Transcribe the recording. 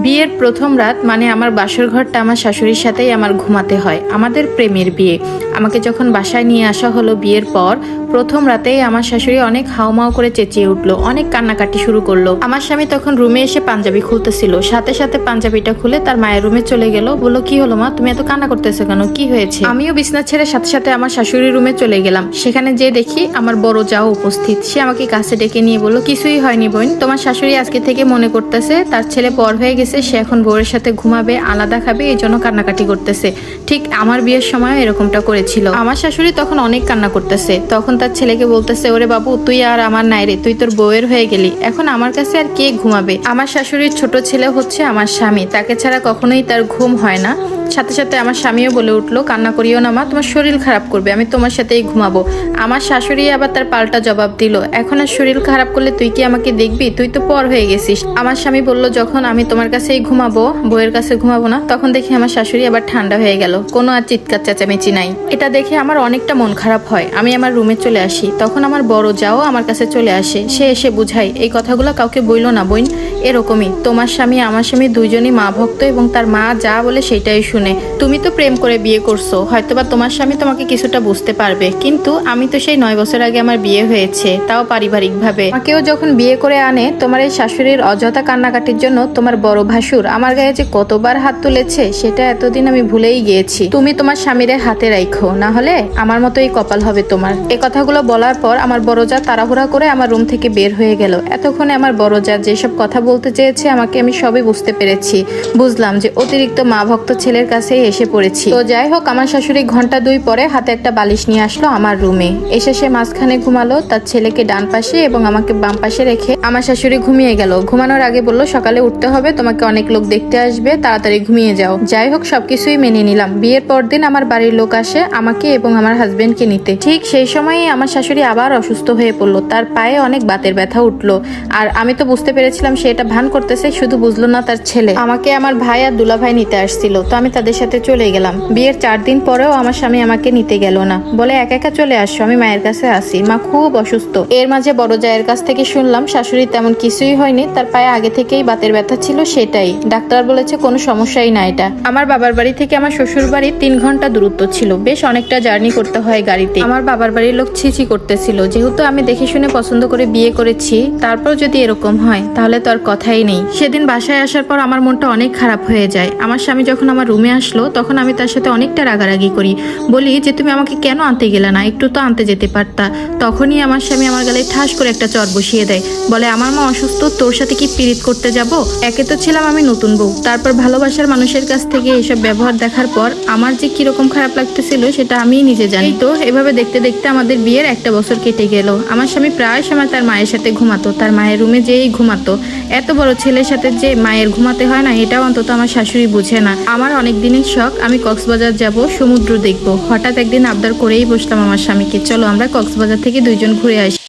বিয়ের প্রথম রাত মানে আমার বাসর ঘরটা আমার শাশুড়ির সাথেই আমার ঘুমাতে হয়। আমাদের প্রেমের বিয়ে। আমাকে যখন বাসায় নিয়ে আসা হলো বিয়ের পর প্রথম রাতেই আমার শাশুড়ি অনেক হাউমাউ করে চেঁচিয়ে উঠলো, অনেক কান্নাকাটি শুরু করলো। আমার স্বামী তখন রুমে এসে পাঞ্জাবি খুলতেছিল, সাথে সাথে পাঞ্জাবিটা খুলে তার মায়ের রুমে চলে গেল। বললো, কি হলো মা, তুমি এত কান্না করতেছো কেন, কি হয়েছে? আমিও বিছনা ছেড়ে সাথে সাথে আমার শাশুড়ির রুমে চলে গেলাম। সেখানে যে দেখি আমার বড় যাও উপস্থিত। সে আমাকে কাছে ডেকে নিয়ে বললো, কিছুই হয়নি বোন, তোমার শাশুড়ি আজকে থেকে মনে করতেছে তার ছেলে পর হয়ে গেছে, সে এখন বউয়ের সাথে ঘুমাবে, আলাদা খাবে, এই জন্য কান্নাকাটি করতেছে। ঠিক আমার বিয়ের সময় এরকমটা করেছিল। আমার শাশুড়ি তখন অনেক কান্না করতেছে। তখন তার ছেলেকে বলতেছে, ওরে বাবু, তুই আর আমার নাই রে, তুই তোর বউয়ের হয়ে গেলি, এখন আমার কাছে আর কে ঘুমাবে? আমার শাশুড়ির ছোট ছেলে হচ্ছে আমার স্বামী, তাকে ছাড়া কখনোই তার ঘুম হয় না। সাথে সাথে আমার স্বামীও বলে উঠলো, কান্না করিও না মা, তোমার শরীর খারাপ করবে, আমি তোমার সাথেই ঘুমাবো। আমার শাশুড়ি আবার তার পাল্টা জবাব দিল, এখন আর শরীর খারাপ করলে তুই কি আমাকে দেখবি? তুই তো পর হয়ে গেছিস। আমার স্বামী বলল, যখন আমি তোমার কাছেই ঘুমাবো, বউয়ের কাছে ঘুমাবো না। তখন দেখি আমার শাশুড়ি আবার ঠান্ডা হয়ে গেল, কোনো আর চিৎকার চেঁচামেচি নাই। এটা দেখে আমার অনেকটা মন খারাপ হয়। আমি আমার রুমে চলে আসি। তখন আমার বড় যাও আমার কাছে চলে আসে। সে এসে বুঝাই, এই কথাগুলো কাউকে বইলো না বোন, এরকমই তোমার স্বামী আমার স্বামী দুইজনই মা ভক্ত, এবং তার মা যা বলে সেটাই শুনে। তুমি তো প্রেম করে বিয়ে করছো, হয়তোবা তোমার স্বামী তোমাকে কিছুটা বুঝতে পারবে, কিন্তু আমি তো সেই 9 বছর আগে আমার বিয়ে হয়েছে, তাও পারিবারিক ভাবে। আমাকেও যখন বিয়ে করে আনে, তোমার এই শাশুড়ির অযথা কান্নাকাটির জন্য তোমার বড় ভাসুর আমার গায়ে যে কতবার হাত তুলেছে সেটা এতদিন আমি ভুলেই গিয়েছি। তুমি তোমার স্বামীরে হাতে রাখো, না হলে আমার মতোই কপাল হবে তোমার। এই কথাগুলো বলার পর আমার বড় যা তাড়াহুড়া করে আমার রুম থেকে বের হয়ে গেল। এতক্ষণে আমার বড় যা যেসব কথা বলতে চেয়েছে আমাকে, আমি সবই বুঝতে পেরেছি। বুঝলাম যে অতিরিক্ত মা ভক্ত ছেলের কাছেই এসে পড়েছি। তো যাই হোক, আমার শাশুড়ি ঘন্টা 2 পরে হাতে একটা বালিশ নিয়ে আসলো আমার রুমে। এসে সে মাঝখানে ঘুমালো, তার ছেলেকে ডান পাশে এবং আমাকে বাম পাশে রেখে আমার শাশুড়ি ঘুমিয়ে গেল। ঘুমানোর আগে বললো, সকালে উঠতে হবে, তোমাকে অনেক লোক দেখতে আসবে, তাড়াতাড়ি ঘুমিয়ে যাও। যাই হোক, সবকিছুই মেনে নিলাম। বিয়ের পর দিন আমার বাড়ির লোক আসে আমাকে এবং আমার হাজবেন্ডকে নিতে। ঠিক সেই সময়ই আমার শাশুড়ি আবার অসুস্থ হয়ে পড়লো। তার পায়ে অনেক বাতের ব্যথা উঠলো। আর আমি তো বুঝতে পেরেছিলাম সে এটা ভান করতেছে, শুধু বুঝলো না তার ছেলে। আমাকে আমার ভাই আর দুলা ভাই নিতে আসছিল, তো আমি তাদের সাথে চলে গেলাম। বিয়ের 4 দিন পরেও আমার স্বামী আমাকে নিতে গেল না, বলে একা একা চলে আসছো, আমি মায়ের কাছে আসি, মা খুব অসুস্থ। এর মাঝে বড় জায়ের কাছ থেকে শুনলাম শাশুড়ি তেমন কিছুই হয়নি, তার পায়ে আগে থেকেই বাতের ব্যথা ছিল, সেটাই ডাক্তার বলেছে কোনো সমস্যাই না এটা। আমার বাবার বাড়ি থেকে আমার শ্বশুর বাড়ি 3 ঘন্টা দূরত্ব ছিল, বেশ অনেকটা জার্নি করতে হয় গাড়িতে। আমার বাবার বাড়ির লোক ছিছি করতেছিল, যেহেতু আমি দেখে শুনে পছন্দ করে বিয়ে করেছি, তারপর যদি এরকম হয় তাহলে তো আর কথাই নেই। সেদিন বাসায় আসার পর আমার মনটা অনেক খারাপ হয়ে যায়। আমার স্বামী যখন আমার রুমে আসলো তখন আমি তার সাথে অনেকটা রাগারাগি করি, বলি যে তুমি আমাকে কেন আনতে গেলে না, একটু তো আনতে যেতে পারতা। তখনই আমার স্বামী আমার গালে ঠাস করে একটা চর বসিয়ে দেয়, বলে আমার মা অসুস্থ, তোর সাথে কি পীড়িত করতে যাব? একে তো ছিলাম আমি নতুন বউ, তারপর ভালোবাসার মানুষের কাছ থেকে এইসব ব্যবহার দেখার পর আমার যে কিরকম খারাপ লাগতেছিল সেটা আমিই নিজে জানি। তো এভাবে দেখতে দেখতে আমাদের বিয়ের 1 বছর কেটে গেল। আমার স্বামী প্রায় সময় তার মায়ের সাথে ঘুমাতো, তার মায়ের রুমে যেই ঘুমাতো। এত বড় ছেলের সাথে যে মায়ের ঘুমাতে হয় না, এটাও অন্তত আমার শাশুড়ি বুঝে না। আমার অনেক দিনের শখ, আমি কক্সবাজার যাব, সমুদ্র দেখব। হঠাৎ একদিন আবদার করেই বসলাম আমার স্বামীকে, চলো আমরা কক্সবাজার থেকে 2 জন ঘুরে আসি।